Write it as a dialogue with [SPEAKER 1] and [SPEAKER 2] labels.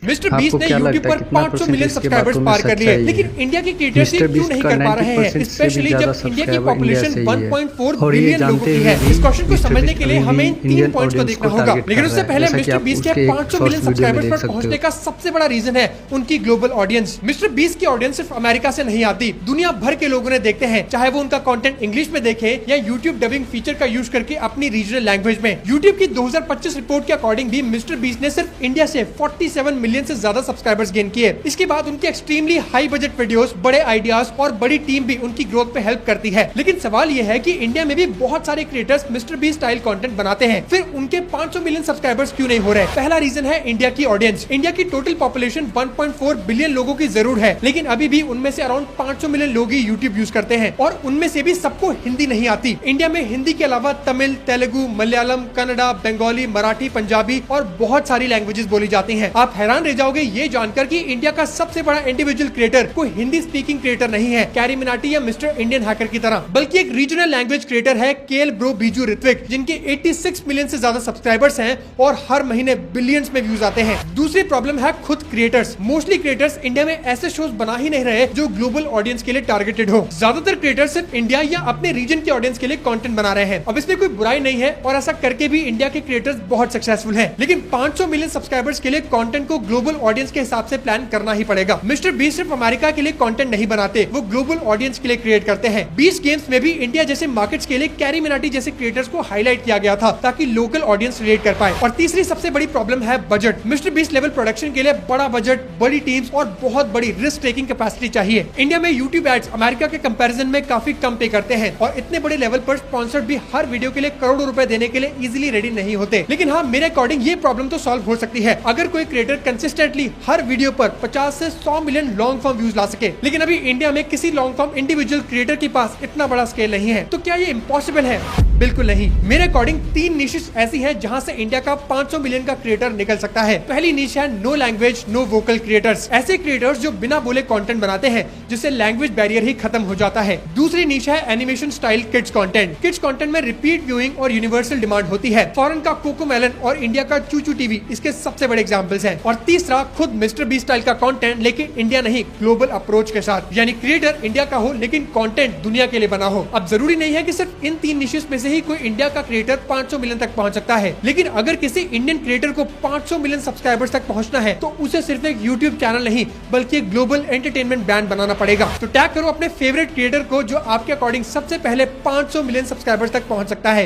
[SPEAKER 1] Mister beast ने YouTube पर 500 million subscribers पार कर लिए, लेकिन इंडिया के क्रिएटर्स ये क्यों नहीं कर पा रहे हैं, स्पेशली जब इंडिया की पॉपुलेशन 1.4 बिलियन लोगों की है। इस क्वेश्चन को समझने के लिए हमें इन 3 पॉइंट्स को देखना होगा। लेकिन उससे पहले मिस्टर बीस्ट के 500 मिलियन सब्सक्राइबर्स पर पहुंचने का सबसे बड़ा रीजन है उनकी ग्लोबल ऑडियंस। मिस्टर बीस्ट की ऑडियंस सिर्फ अमेरिका से नहीं आती, दुनिया भर के लोग उन्हें देखते हैं, चाहे वो उनका कंटेंट इंग्लिश में देखे या यूट्यूब डबिंग फीचर का यूज करके अपनी रीजनल लैंग्वेज में। यूट्यूब की 2025 रिपोर्ट के अकॉर्डिंग भी मिस्टर बीस्ट ने सिर्फ इंडिया से 47 मिलियन से ज्यादा सब्सक्राइबर्स गेन किए। इसके बाद उनके एक्सट्रीमली हाई बजट वीडियोस, बड़े आइडियाज और बड़ी टीम भी उनकी ग्रोथ पे हेल्प करती है। लेकिन सवाल यह है कि इंडिया में भी बहुत सारे creators mister beast style content बनाते हैं, फिर उनके 500 मिलियन सब्सक्राइबर्स क्यों नहीं हो रहे? पहला रीजन है इंडिया की ऑडियंस। इंडिया की टोटल पॉपुलेशन 1.4 बिलियन लोगों की जरूर है, लेकिन अभी भी उनमें से अराउंड 500 मिलियन लोग ही यूट्यूब यूज करते हैं और उनमें से भी सबको हिंदी नहीं आती। इंडिया में हिंदी के अलावा तमिल, तेलुगु, मलयालम, कन्नड़ा, बंगाली, मराठी, पंजाबी और बहुत सारी लैंग्वेजेस बोली जाती हैं। आप हैरान रह जाओगे ये जानकर कि इंडिया का सबसे बड़ा इंडिविजुअल क्रिएटर कोई हिंदी स्पीकिंग क्रिएटर नहीं है, कैरी मिनाटी या मिस्टर इंडियन हैकर की तरह, बल्कि एक रीजनल लैंग्वेज क्रिएटर है केएल ब्रो बीजू ऋत्विक, जिनके 86 मिलियन से ज्यादा सब्सक्राइबर्स हैं और हर महीने बिलियंस में व्यूज आते हैं। दूसरी प्रॉब्लम है खुद क्रिएटर्स। मोस्टली क्रिएटर्स इंडिया में ऐसे शोज बना ही नहीं रहे जो ग्लोबल ऑडियंस के लिए टारगेटेड हो। ज्यादातर क्रिएटर्स सिर्फ इंडिया या अपने रीजन के ऑडियंस के लिए कंटेंट बना रहे हैं। अब इसमें कोई बुराई नहीं है और ऐसा करके भी इंडिया के क्रिएटर्स बहुत सक्सेसफुल हैं, लेकिन 500 मिलियन सब्सक्राइबर्स के लिए कंटेंट को ग्लोबल ऑडियंस के हिसाब से प्लान करना ही पड़ेगा। मिस्टर बीस्ट सिर्फ अमेरिका के लिए कंटेंट नहीं बनाते, वो ग्लोबल ऑडियंस के लिए क्रिएट करते हैं। बीस्ट गेम्स में भी इंडिया जैसे मार्केट्स के लिए कैरी मिनाटी जैसे क्रिएटर्स को हाईलाइट किया गया था ताकि लोकल ऑडियंस रिलेट कर पाए। और तीसरी सबसे बड़ी प्रॉब्लम है budget. Mister beast level production के लिए बड़ा बजट, बड़ी टीम्स और बहुत बड़ी रिस्क टेकिंग कैपेसिटी चाहिए। इंडिया में यूट्यूब एड्स अमेरिका के कंपैरिजन में काफी कम पे करते हैं और इतने बड़े लेवल पर स्पॉन्सर्ड भी हर वीडियो के लिए करोड़ों रुपए देने के लिए इजीली रेडी नहीं होते। लेकिन हाँ, मेरे अकॉर्डिंग ये प्रॉब्लम तो सॉल्व हो सकती है अगर कोई क्रिएटर कंसिस्टेंटली हर वीडियो पर 50 से 100 मिलियन लॉन्ग फॉर्म व्यूज ला सके। लेकिन अभी इंडिया में किसी लॉन्ग फॉर्म इंडिविजुअल क्रिएटर के पास इतना बड़ा स्केल नहीं है, तो क्या ये इम्पॉसिबल है? बिल्कुल नहीं। मेरे अकॉर्डिंग 3 निशेस ऐसी हैं जहां से इंडिया का 500 मिलियन का क्रिएटर निकल सकता है। पहली निश है no language no vocal creators, ऐसे क्रिएटर्स जो बिना बोले कंटेंट बनाते हैं जिससे लैंग्वेज बैरियर ही खत्म हो जाता है। दूसरी निश है animation style kids content. Kids content में रिपीट व्यूइंग और यूनिवर्सल डिमांड होती है। फॉरेन का कोकोमेलन और इंडिया का चूचू टीवी इसके सबसे बड़े एग्जांपल्स हैं। और तीसरा खुद मिस्टर बीस्ट स्टाइल का कंटेंट, लेकिन इंडिया नहीं ग्लोबल अप्रोच के साथ, यानी क्रिएटर इंडिया का हो लेकिन कंटेंट दुनिया के लिए बना हो। अब जरूरी नहीं है कि सिर्फ इन 3 निशेस में से ही कोई इंडिया का क्रिएटर 500 मिलियन तक पहुंच सकता है, लेकिन अगर किसी इंडियन क्रिएटर को 500 मिलियन सब्सक्राइबर्स तक पहुंचना है तो उसे सिर्फ एक यूट्यूब चैनल नहीं बल्कि एक ग्लोबल एंटरटेनमेंट ब्रांड बनाना पड़ेगा। तो टैग करो अपने फेवरेट क्रिएटर को जो आपके अकॉर्डिंग सबसे पहले 500 मिलियन सब्सक्राइबर्स तक पहुंच सकता है।